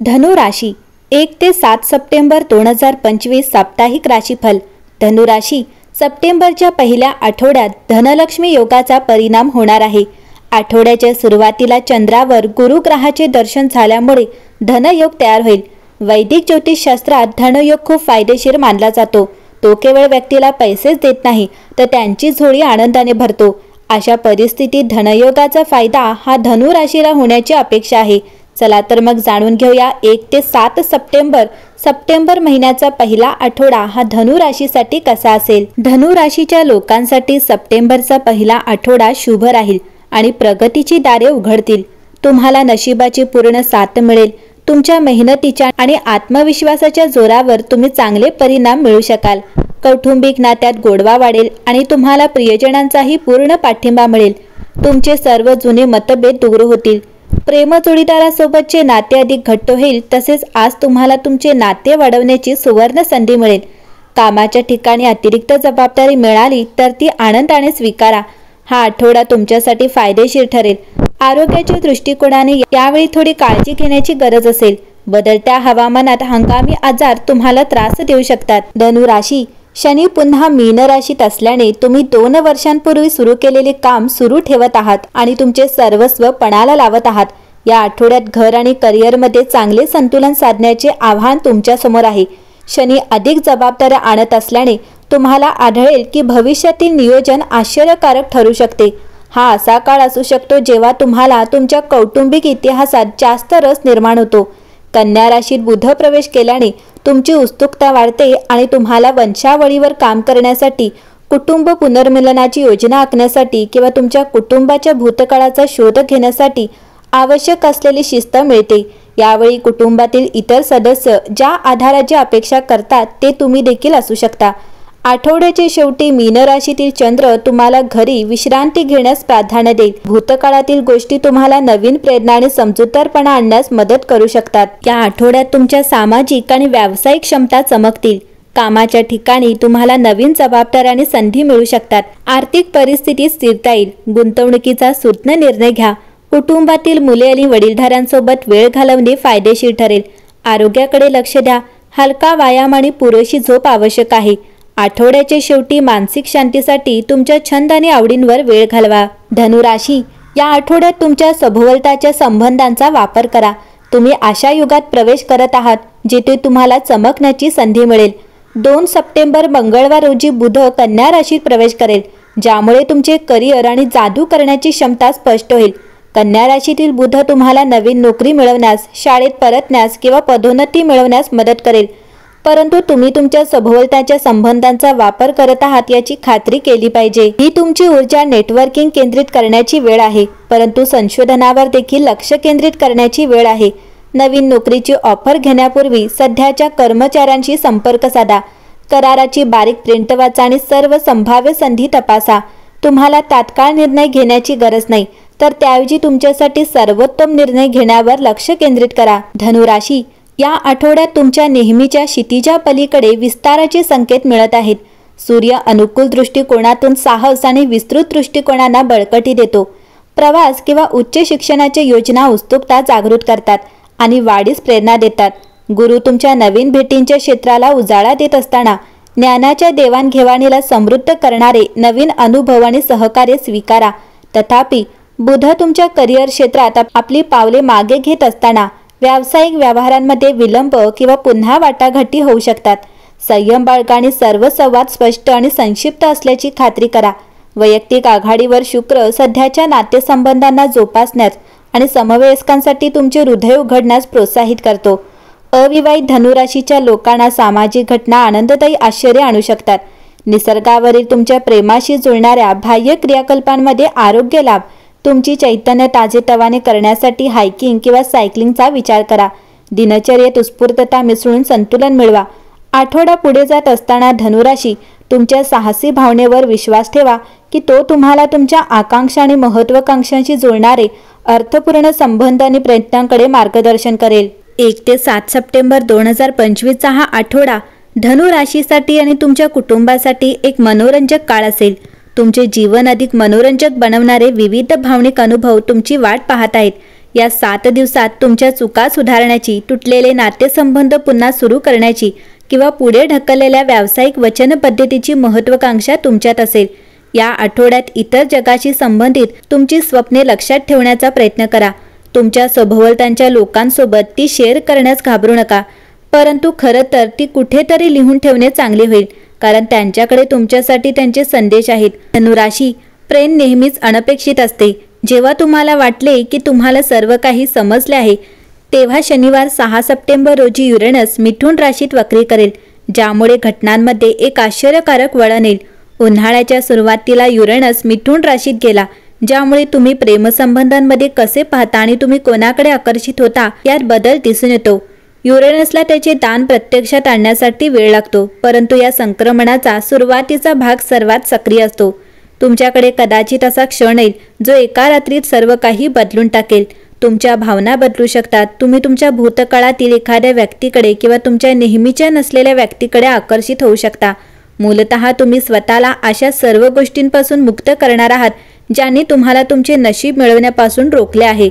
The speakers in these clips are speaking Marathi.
धनु राशी 1 ते 7 सप्टेंबर 2025 साप्ताहिक राशीफल। धनु राशी सप्टेंबरच्या पहिल्या आठवड्यात धनलक्ष्मी योगाचा परिणाम होणार आहे। आठवड्याच्या सुरुवातीला चंद्रावर गुरु ग्रहाचे दर्शन झाल्यामुळे धनयोग तयार होईल। वैदिक ज्योतिषशास्त्रात धनयोग खूप फायदेशीर मानला जातो। तो केवळ व्यक्तीला पैसेच देत नाही तर त्यांची झोळी आनंदाने भरतो। अशा परिस्थितीत धनयोगाचा फायदा हा धनु राशीला होण्याची अपेक्षा आहे। चला तर मग जाणून घेऊया 1 ते 7 सप्टेंबर महिन्याचा पहिला आठवडा हा धनु राशीसाठी कसा असेल। धनु राशीच्या लोकांसाठी सप्टेंबरचा पहिला आठवडा शुभ राहील आणि प्रगतीची दारे उघडतील। तुम्हाला नशिबाची पूर्ण साथ मिळेल। तुमच्या मेहनतीच्या आणि आत्मविश्वासाच्या जोरावर तुम्ही चांगले परिणाम मिळवू शकाल। कौटुंबिक नात्यात गोडवा वाढेल आणि तुम्हाला प्रियजनांचाही पूर्ण पाठिंबा मिळेल। तुमचे सर्व जुने मतभेद दूर होतील। प्रेम जोडीदारासोबतचे नाते अधिक घट्ट होईल। तसेच आज तुम्हाला तुमचे नाते वाढवण्याची सुवर्ण संधी मिळेल। कामाच्या ठिकाणी अतिरिक्त जबाबदारी मिळाली तर ती आनंदाने स्वीकारा। हा आठवडा तुमच्यासाठी फायदेशीर ठरेल। आरोग्याच्या दृष्टिकोनाने यावेळी थोडी काळजी घेण्याची गरज असेल। बदलत्या हवामानात हंगामी आजार तुम्हाला त्रास देऊ शकतात। धनु राशी शनी पुन्हा मीन राशीत असल्याने तुम्ही 2 वर्षांपूर्वी सुरू केलेले काम सुरू ठेवत आहात आणि तुमचे सर्वस्व पणाला लावत आहात। या आठवड्यात घर आणि करिअरमध्ये चांगले संतुलन साधण्याचे आव्हान तुमच्या समोर आहे। शनी अधिक जबाबदाऱ्या आणत असल्याने तुम्हाला आढळेल की भविष्यातील नियोजन आश्चर्यकारक ठरू शकते। हा असा काळ असू शकतो जेव्हा तुम्हाला तुमच्या कौटुंबिक इतिहासात जास्त रस निर्माण होतो। कन्या राशीत बुध प्रवेश केल्याने तुमची उत्सुकता वाढते आणि तुम्हाला वंशावळीवर काम करण्यासाठी, कुटुंब पुनर्मिलनाची योजना आखण्यासाठी किंवा तुमच्या कुटुंबाच्या भूतकाळाचा शोध घेण्यासाठी आवश्यक असलेली शिस्त मिळते। यावेळी कुटुंबातील इतर सदस्य ज्या आधाराची अपेक्षा करतात ते तुम्ही देखील असू शकता। आठवड्याच्या शेवटी मीन राशीतील चंद्र तुम्हाला घरी विश्रांती घेण्यास प्राधान्य देईल। भूतकाळातील गोष्टी तुम्हाला नवीन प्रेरणा आणि समजूतदारपणा आणण्यास मदत करू शकतात। या आठवड्यात तुमच्या सामाजिक आणि व्यावसायिक क्षमता चमकतील। कामाच्या ठिकाणी तुम्हाला नवीन जबाबदाऱ्या आणि संधी मिळू शकतात। आर्थिक परिस्थिती स्थिरता येईल। गुंतवणुकीचा सूत्न निर्णय घ्या। कुटुंबातील मुले आणि वडीलधाऱ्यांसोबत वेळ घालवणे फायदेशीर ठरेल। आरोग्याकडे लक्ष द्या। हलका व्यायाम आणि पुरेशी झोप आवश्यक आहे। आठवड्याच्या शेवटी मानसिक शांतीसाठी तुमच्या छंद आणि आवडींवर वेळ घालवा। धनु राशी या आठवड्यात तुमच्या सभोवतालच्या संबंधांचा वापर करा। तुम्ही अशा युगात प्रवेश करत आहात जिथे तुम्हाला चमकण्याची संधी मिळेल। 2 सप्टेंबर मंगळवार रोजी बुध कन्या राशीत प्रवेश करेल, ज्यामुळे तुमचे करिअर आणि जादू करण्याची क्षमता स्पष्ट होईल। कन्या राशीतील बुध तुम्हाला नवीन नोकरी मिळवण्यास, शाळेत परतण्यास किंवा पदोन्नती मिळवण्यास मदत करेल। परंतु तुम्ही तुमच्या सभोवतालच्या संबंधांचा वापर करत आहात याची खात्री केली पाहिजे। ही तुमची ऊर्जा नेटवर्किंग केंद्रित करण्याची वेळ आहे, परंतु संशोधनावर देखील लक्ष केंद्रित करण्याची वेळ आहे। नवीन नोकरीची ऑफर घेण्यापूर्वी सध्याच्या कर्मचाऱ्यांशी संपर्क साधा। कराराची बारीक प्रिंट वाचा आणि सर्व संभाव्य संधी तपासा। तुम्हाला तात्काळ निर्णय घेण्याची गरज नाही, तर त्याऐवजी तुमच्यासाठी सर्वोत्तम निर्णय घेण्यावर लक्ष केंद्रित करा। धनु राशी या आठवड्यात तुमच्या नेहमीच्या क्षितिजा पलीकडे विस्ताराचे संकेत मिळत आहेत। सूर्य अनुकूल दृष्टिकोनातून साहस आणि विस्तृत दृष्टिकोनांना बळकटी देतो। प्रवास किंवा उच्च शिक्षणाच्या योजना उत्सुकता जागृत करतात आणि वाढीस प्रेरणा देतात। गुरु तुमच्या नवीन भेटींच्या क्षेत्राला उजाळा देत असताना ज्ञानाच्या देवाणघेवाणीला समृद्ध करणारे नवीन अनुभव आणि सहकार्य स्वीकारा। तथापि बुध तुमच्या करिअर क्षेत्रात आपली पावले मागे घेत असताना व्यावसायिक व्यवहारांमध्ये विलंब किंवा पुन्हा वाटाघाटी होऊ शकतात। संयम बाळगा आणि सर्व संवाद स्पष्ट आणि संक्षिप्त असल्याची खात्री करा। वैयक्तिक आघाडीवर शुक्र सध्याच्या नातेसंबंधांना जोपासण्यास आणि समवयस्कांसाठी तुमचे हृदय उघडण्यास प्रोत्साहित करतो। अविवाहित धनुराशीच्या लोकांना सामाजिक घटना आनंददायी आश्चर्य आणू शकतात। निसर्गावरील तुमच्या प्रेमाशी जुळणाऱ्या बाह्य क्रियाकल्पांमध्ये आरोग्य लाभ। तुमची चैतन्य ताजेतवाने करण्यासाठी हायकिंग किंवा सायकलिंगचा विचार करा। दिनचर्येत उत्स्फूर्तता मिसळून संतुलन मिळवा। आठवडा पुढे जात असताना धनुराशी तुमच्या साहसी भावनेवर विश्वास ठेवा की तो तुम्हाला तुमच्या आकांक्षा आणि महत्त्वाकांक्षांशी जोडणारे अर्थपूर्ण संबंध आणि प्रयत्नांकडे मार्गदर्शन करेल। 1 ते 7 सप्टेंबर 2025 हा आठवडा धनु राशीसाठी आणि तुमच्या कुटुंबासाठी एक मनोरंजक काळ असेल। तुमचे जीवन अधिक मनोरंजक बनवणारे विविध भावनिक अनुभव तुमची वाट पाहत आहेत। या 7 दिवसात तुमच्या चुका सुधारण्याची, तुटलेले नातेसंबंध पुन्हा सुरू करण्याची किंवा पुढे ढकललेल्या व्यावसायिक वचन पद्धतीची महत्त्वाकांक्षा तुमच्यात असेल. या आठवड्यात इतर जगाशी संबंधित तुमची स्वप्ने लक्षात ठेवण्याचा प्रयत्न करा. तुमच्या सभोवतालच्या लोकांसोबत ती शेअर करण्यास घाबरू नका, परंतु खरं तर ती कुठेतरी लिहून ठेवणे चांगले होईल, कारण त्यांच्याकडे तुमच्यासाठी त्यांचे संदेश आहेत. धनुराशी, प्रेम नेहमीच अनपेक्षित असते. जेव्हा तुम्हाला वाटले की तुम्हाला सर्व काही समजले आहे, तेव्हा शनिवार 6 सप्टेंबर रोजी युरेनस मिथुन राशीत वक्री करेल, ज्यामुळे घटनांमध्ये एक आश्चर्यकारक वळण येईल. उन्हाळ्याच्या सुरुवातीला युरेनस मिथुन राशीत गेला, ज्यामुळे तुम्ही प्रेमसंबंधांमध्ये कसे पाहता आणि तुम्ही कोणाकडे आकर्षित होता यात बदल दिसून येतो. युरेनसला त्याचे दान प्रत्यक्षात आणण्यासाठी वेळ लागतो, परंतु या संक्रमणाचा सुरुवातीचा भाग सर्वात सक्रिय असतो. तुमच्याकडे कदाचित असा क्षण येईल जो एका रात्रीत सर्व काही बदलून टाकेल. तुमच्या भावना बदलू शकतात. तुम्ही तुमच्या भूतकाळातील एखाद्या व्यक्तीकडे किंवा तुमच्या नेहमीच्या नसलेल्या व्यक्तीकडे आकर्षित होऊ शकता. मूलतः तुम्ही स्वतःला अशा सर्व गोष्टींपासून मुक्त करणार आहात ज्यांनी तुम्हाला तुमचे नशीब मिळवण्यापासून रोखले आहे.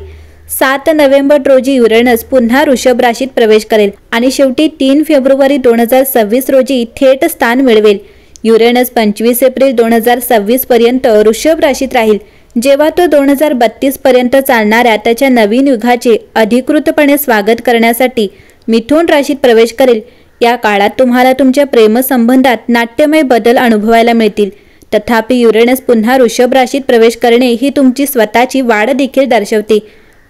7 नोव्हेंबर रोजी युरेनस पुन्हा वृषभ राशीत प्रवेश करेल आणि शेवटी 3 फेब्रुवारी 2026 रोजी थेट स्थान मिळवेल. युरेनस 25 एप्रिल 2026 पर्यंत वृषभ राशीत राहील, जेव्हा तो 2032 पर्यंत चालणाऱ्या त्याच्या नवीन युगाचे अधिकृतपणे स्वागत करण्यासाठी मिथुन राशीत प्रवेश करेल. या काळात तुम्हाला तुमच्या प्रेमसंबंधात नाट्यमय बदल अनुभवायला मिळतील. तथापि युरेनस पुन्हा वृषभ राशीत प्रवेश करणे ही तुमची स्वतःची वाढ देखील दर्शवते.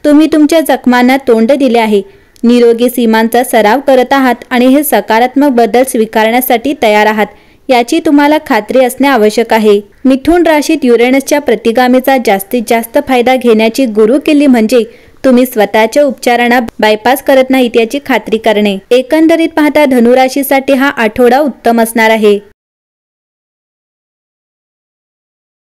तुम्ही तुमच्या जखमांना तोंड दिले आहे, निरोगी सीमांचा सराव करत आहात आणि हे सकारात्मक बदल स्वीकारण्यासाठी तयार आहात याची तुम्हाला खात्री असणे आवश्यक आहे. मिथुन राशीत युरेनसच्या प्रतिगामीचा जास्तीत जास्त फायदा घेण्याची गुरुकिल्ली म्हणजे तुम्ही स्वतःच्या उपचारांना बायपास करत नाहीत याची खात्री करणे. एकंदरीत पाहता धनुराशीसाठी हा आठवडा उत्तम असणार आहे.